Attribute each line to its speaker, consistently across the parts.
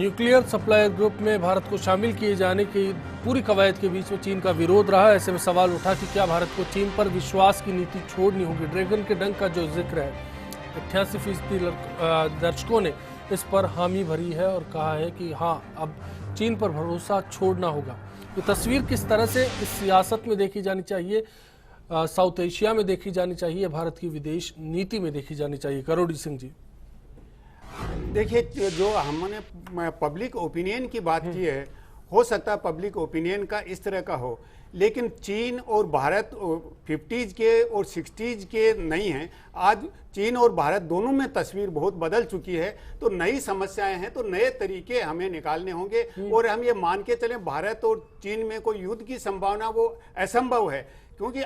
Speaker 1: Nuclear supplier group में भारत को शामिल किए जाने की पूरी कवायद के बीच में चीन का विरोध रहा। ऐसे में सवाल उठा कि क्या भारत को चीन पर विश्वास की नीति छोड़नी होगी। ड्रैगन के डंक का जो जिक्र है, 88% दर्शकों ने इस पर हामी भरी है और कहा है कि हाँ, अब चीन पर भरोसा छोड़ना होगा। ये तस्वीर किस तरह से इस सियासत में देखी जानी चाहिए, साउथ एशिया में देखी जानी चाहिए, भारत की विदेश नीति में देखी जानी चाहिए? करोड़ी सिंह जी,
Speaker 2: देखिए, जो हमने पब्लिक ओपिनियन की बात की है, हो सकता है पब्लिक ओपिनियन का इस तरह का हो, लेकिन चीन और भारत 50s के और 60s के नहीं हैं। आज चीन और भारत दोनों में तस्वीर बहुत बदल चुकी है, तो नई समस्याएं हैं, तो नए तरीके हमें निकालने होंगे। और हम ये मान के चलें भारत और चीन में कोई युद्ध की संभावना वो असंभव है, क्योंकि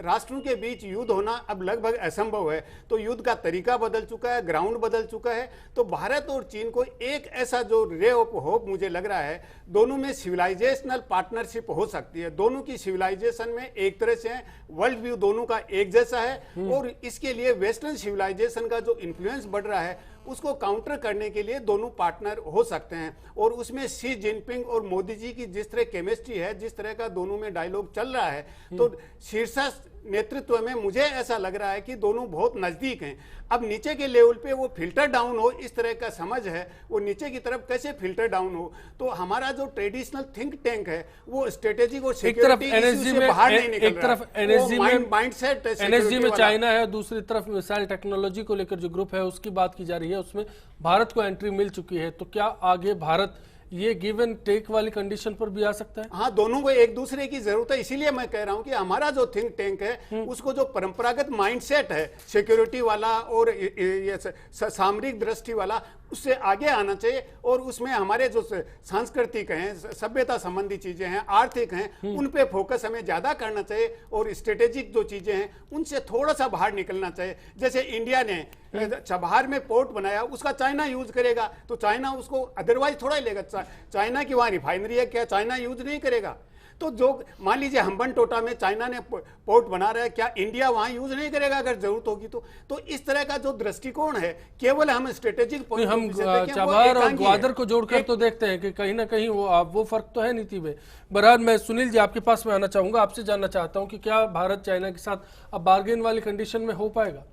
Speaker 2: राष्ट्रों के बीच युद्ध होना अब लगभग असंभव है। तो युद्ध का तरीका बदल चुका है, ग्राउंड बदल चुका है। तो भारत और चीन को एक ऐसा जो रे ऑफ होप मुझे लग रहा है, दोनों में सिविलाइजेशनल पार्टनरशिप हो सकती है। दोनों की सिविलाइजेशन में एक तरह से वर्ल्ड व्यू दोनों का एक जैसा है, और इसके लिए वेस्टर्न सिविलाइजेशन का जो इन्फ्लुएंस बढ़ रहा है उसको काउंटर करने के लिए दोनों पार्टनर हो सकते हैं। और उसमें शी जिनपिंग और मोदी जी की जिस तरह केमिस्ट्री है, जिस तरह का दोनों में डायलॉग चल रहा है, तो शीर्ष नेतृत्व में मुझे ऐसा लग रहा है कि दोनों बहुत नजदीक हैं। अब नीचे के लेवल पे वो फिल्टर डाउन हो, इस तरह का समझ है, वो नीचे की तरफ कैसे फिल्टर डाउन हो। तो हमारा जो ट्रेडिशनल थिंक टैंक है वो स्ट्रेटेजिक और सिक्योरिटी इश्यू से बाहर नहीं निकल रहा है।
Speaker 1: एक तरफ एनएसजी में चाइना है, दूसरी तरफ मिसाइल टेक्नोलॉजी को लेकर जो ग्रुप है उसकी बात की जा रही है, उसमें भारत को एंट्री मिल चुकी है। तो क्या आगे भारत ये गिव एंड टेक वाली कंडीशन पर भी आ सकता है?
Speaker 2: हाँ, दोनों को एक दूसरे की जरूरत है। इसीलिए मैं कह रहा हूं कि हमारा जो थिंक टैंक है उसको जो परंपरागत माइंडसेट है, सिक्योरिटी वाला और ये सामरिक दृष्टि वाला, उससे आगे आना चाहिए। और उसमें हमारे जो सांस्कृतिक हैं, सभ्यता संबंधी चीजें हैं, आर्थिक हैं, उन पे फोकस हमें ज्यादा करना चाहिए। और स्ट्रेटेजिक जो चीजें हैं उनसे थोड़ा सा बाहर निकलना चाहिए। जैसे इंडिया ने चबहार में पोर्ट बनाया, उसका चाइना यूज करेगा तो चाइना उसको अदरवाइज थोड़ा ही लेगा। चाइना की वहां रिफाइनरी है, क्या चाइना यूज नहीं करेगा? तो जो मान लीजिए हम्बन टोटा में चाइना ने पोर्ट बना रहा है, क्या इंडिया वहां यूज नहीं करेगा अगर जरूरत होगी? तो इस तरह का जो दृष्टिकोण है, केवल हम स्ट्रेटेजिक पॉइंट
Speaker 1: हम चबहार और ग्वादर को जोड़कर तो देखते हैं कि कहीं ना कहीं वो फर्क तो है नीति में। बहरहाल, मैं सुनील जी आपके पास में आना चाहूंगा, आपसे जानना चाहता हूं कि क्या भारत चाइना के साथ अब बार्गेन वाली कंडीशन में हो पाएगा?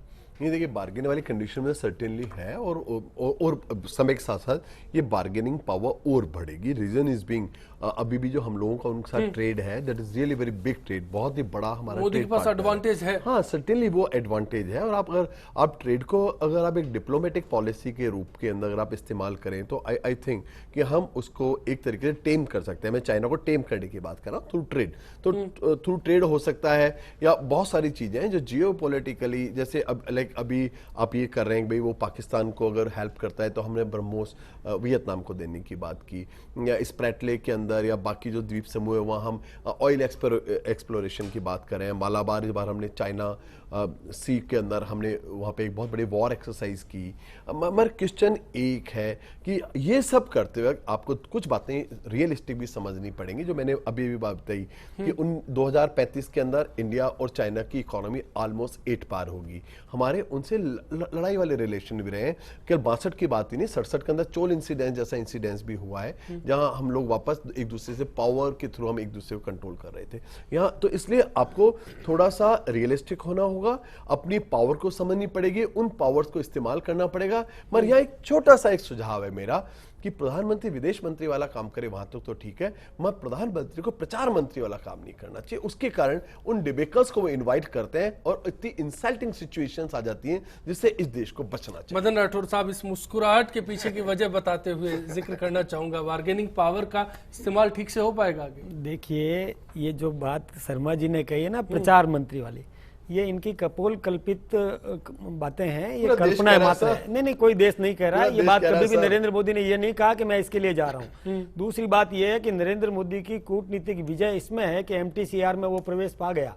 Speaker 3: नहीं, देखिए, बार्गेन वाली कंडीशन में सर्टेनली है, और समय के साथ साथ ये बार्गेनिंग पावर और बढ़ेगी। रीजन इज बीइंग अभी भी जो हम लोगों का उनके साथ ट्रेड है, that is really very big trade, बहुत ही बड़ा हमारा
Speaker 1: मोदी के पास एडवांटेज है।
Speaker 3: हाँ, सर्टेनली वो एडवांटेज है। और आप ट्रेड को अगर आप एक डिप्लोमेटिक पॉलिसी के रूप के अंदर अगर आप इस्तेमाल करें तो आई थिंक कि हम उसको एक तरीके से टेम कर सकते हैं। मैं चाइना को टेम करने की बात कर रहा हूँ थ्रू ट्रेड। तो थ्रू ट्रेड हो सकता है, या बहुत सारी चीजें हैं जो जियो पोलिटिकली, जैसे अब अभी आप ये कर रहे हैं भाई वो पाकिस्तान को अगर हेल्प करता है, तो हमने ब्रह्मोस वियतनाम को देने की बात की, या स्प्रैटले के अंदर या बाकी जो द्वीप समूह है वहाँ हम ऑयल एक्सप्लोरेशन की बात कर रहे हैं। मालाबार इस बार हमने चाइना सी के अंदर हमने वहाँ पे एक बहुत बड़ी वॉर एक्सरसाइज की। मगर क्वेश्चन एक है कि ये सब करते हुए आपको कुछ बातें रियलिस्टिक भी समझनी पड़ेंगी, जो मैंने अभी भी बात बताई कि उन 2035 के अंदर इंडिया और चाइना की इकोनॉमी ऑलमोस्ट 8 पार होगी। हमारे उनसे लड़ाई वाले रिलेशन भी रहे हैं। केवल 62 की बात ही नहीं, 67 के अंदर चोल इंसिडेंस जैसा इंसिडेंस भी हुआ है, जहां हम लोग वापस एक दूसरे से पावर के थ्रू हम एक दूसरे को कंट्रोल कर रहे थे यहाँ। तो इसलिए आपको थोड़ा सा रियलिस्टिक होना होगा, अपनी पावर को समझनी पड़ेगी, उन पावर्स को इस्तेमाल करना पड़ेगा। मगर यहाँ एक छोटा सा एक सुझाव है मेरा कि प्रधानमंत्री विदेश मंत्री वाला काम करे वहां तक तो ठीक है, मगर प्रधानमंत्री को प्रचार मंत्री वाला काम नहीं करना चाहिए। उसके कारण उन डिबेकल्स को वो इनवाइट करते हैं और इतनी इंसल्टिंग सिचुएशंस आ जाती हैं जिससे इस देश को बचना चाहिए।
Speaker 1: मदन राठौर साहब, इस मुस्कुराहट के पीछे की वजह बताते हुए जिक्र करना चाहूंगा, बार्गेनिंग पावर का इस्तेमाल ठीक से हो पाएगा आगे?
Speaker 4: देखिए, ये जो बात शर्मा जी ने कही है ना प्रचार मंत्री वाली, ये इनकी कपोल कल्पित बातें हैं, ये कल्पना मात्र है। नहीं, कोई देश नहीं कह रहा। ये बात कभी भी नरेंद्र मोदी ने ये नहीं कहा कि मैं इसके लिए जा रहा हूँ। दूसरी बात ये है कि नरेंद्र मोदी की कूटनीतिक विजय इसमें है कि MTCR में वो प्रवेश पा गया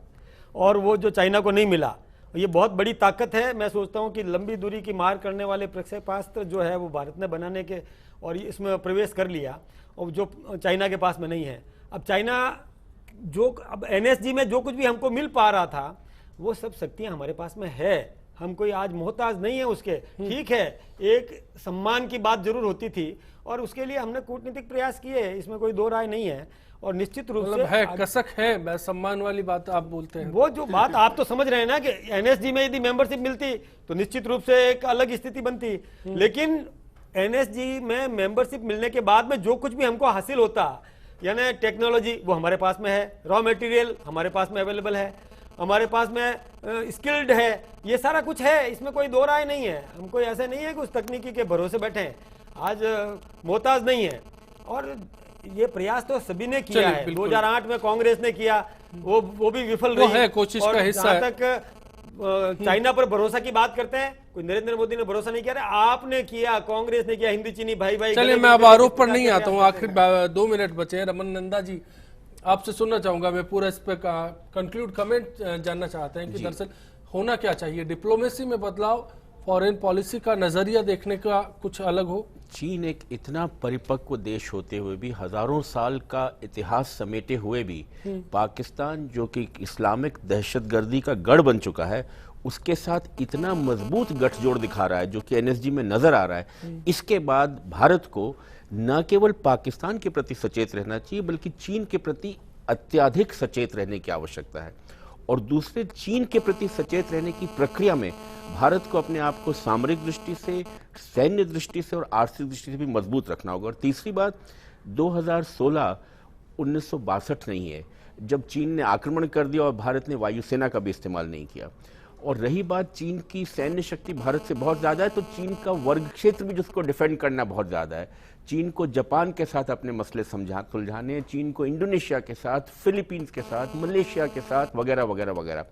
Speaker 4: और वो जो चाइना को नहीं मिला, ये बहुत बड़ी ताकत है। मैं सोचता हूँ कि लंबी दूरी की मार करने वाले प्रक्षेपास्त्र जो है वो भारत ने बनाने के और इसमें प्रवेश कर लिया, और जो चाइना के पास में नहीं है। अब चाइना अब NSG में जो कुछ भी हमको मिल पा रहा था वो सब शक्तियां हमारे पास में है, हम कोई आज मोहताज नहीं है उसके। ठीक है, एक सम्मान की बात जरूर होती थी और उसके लिए हमने कूटनीतिक प्रयास किए, इसमें कोई दो राय नहीं है। और निश्चित रूप से
Speaker 1: है कसक है, सम्मान वाली बात आप बोलते हैं।
Speaker 4: वो जो बात आप तो समझ रहे हैं ना कि एनएसजी में यदि मेंबरशिप मिलती तो निश्चित रूप से एक अलग स्थिति बनती, लेकिन एनएसजी में मेंबरशिप मिलने के बाद में जो कुछ भी हमको हासिल होता, यानी टेक्नोलॉजी वो हमारे पास में है, रॉ मटेरियल हमारे पास में अवेलेबल है, हमारे पास में स्किल्ड है, ये सारा कुछ है, इसमें कोई दो राय नहीं है। हम कोई ऐसे नहीं है कि उस तकनीकी के भरोसे बैठे हैं, आज मोहताज नहीं है। और ये प्रयास तो सभी ने किया है, 2008 में कांग्रेस ने किया, वो भी विफल रही
Speaker 1: है, कोशिश का हिस्सा है।
Speaker 4: तक चाइना पर भरोसा की बात करते हैं, कोई नरेंद्र मोदी ने भरोसा नहीं किया, आपने किया, कांग्रेस ने किया, हिंदी चीनी भाई भाई।
Speaker 1: चलिए मैं अब आरोप पर नहीं आता हूँ, आखिर 2 मिनट बचे हैं। रमन नंदा जी आपसे सुनना चाहूंगा मैं पूरा इस पे कंक्लूड कमेंट जानना चाहते हैं कि दरअसल होना क्या चाहिए, डिप्लोमेसी में बदलाव, फॉरेन पॉलिसी का नजरिया देखने का कुछ अलग हो।
Speaker 5: चीन एक इतना परिपक्व देश होते हुए भी, हजारों साल का इतिहास समेटे हुए भी, पाकिस्तान जो कि इस्लामिक दहशतगर्दी का गढ़ बन चुका है, उसके साथ इतना मजबूत गठजोड़ दिखा रहा है जो कि एनएसजी में नजर आ रहा है। इसके बाद भारत को न केवल पाकिस्तान के प्रति सचेत रहना चाहिए बल्कि चीन के प्रति अत्यधिक सचेत रहने की आवश्यकता है। और दूसरे, चीन के प्रति सचेत रहने की प्रक्रिया में भारत को अपने आप को सामरिक दृष्टि से, सैन्य दृष्टि से और आर्थिक दृष्टि से भी मजबूत रखना होगा। और तीसरी बात, 2016 1962 नहीं है जब चीन ने आक्रमण कर दिया और भारत ने वायुसेना का भी इस्तेमाल नहीं किया। और रही बात चीन की सैन्य शक्ति भारत से बहुत ज़्यादा है, तो चीन का वर्ग क्षेत्र भी जिसको डिफेंड करना बहुत ज़्यादा है। चीन को जापान के साथ अपने मसले सुलझाने, चीन को इंडोनेशिया के साथ, फिलीपींस के साथ, मलेशिया के साथ वगैरह वगैरह वगैरह।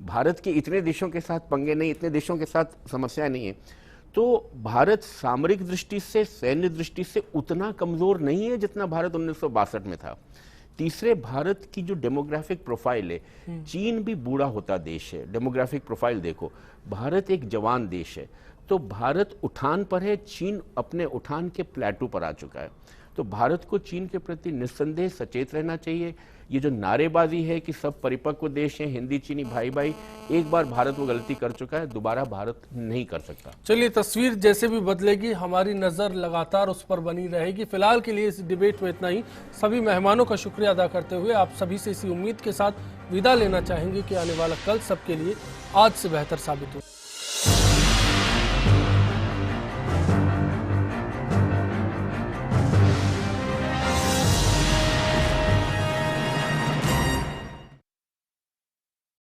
Speaker 5: भारत के इतने देशों के साथ पंगे नहीं, इतने देशों के साथ समस्याएं नहीं है। तो भारत सामरिक दृष्टि से, सैन्य दृष्टि से उतना कमज़ोर नहीं है जितना भारत 1962 में था। तीसरे, भारत की जो डेमोग्राफिक प्रोफाइल है, चीन भी बूढ़ा होता देश है, डेमोग्राफिक प्रोफाइल देखो, भारत एक जवान देश है, तो भारत उठान पर है, चीन अपने उठान के प्लेटू पर आ चुका है। तो भारत को चीन के प्रति निस्संदेह सचेत रहना चाहिए। ये जो नारेबाजी है कि सब परिपक्व देश हैं, हिंदी चीनी भाई भाई, एक बार भारत वो गलती कर चुका है, दोबारा भारत नहीं कर सकता।
Speaker 1: चलिए, तस्वीर जैसे भी बदलेगी हमारी नजर लगातार उस पर बनी रहेगी। फिलहाल के लिए इस डिबेट में इतना ही। सभी मेहमानों का शुक्रिया अदा करते हुए आप सभी से इसी उम्मीद के साथ विदा लेना चाहेंगे कि आने वाला कल सबके लिए आज से बेहतर साबित हो।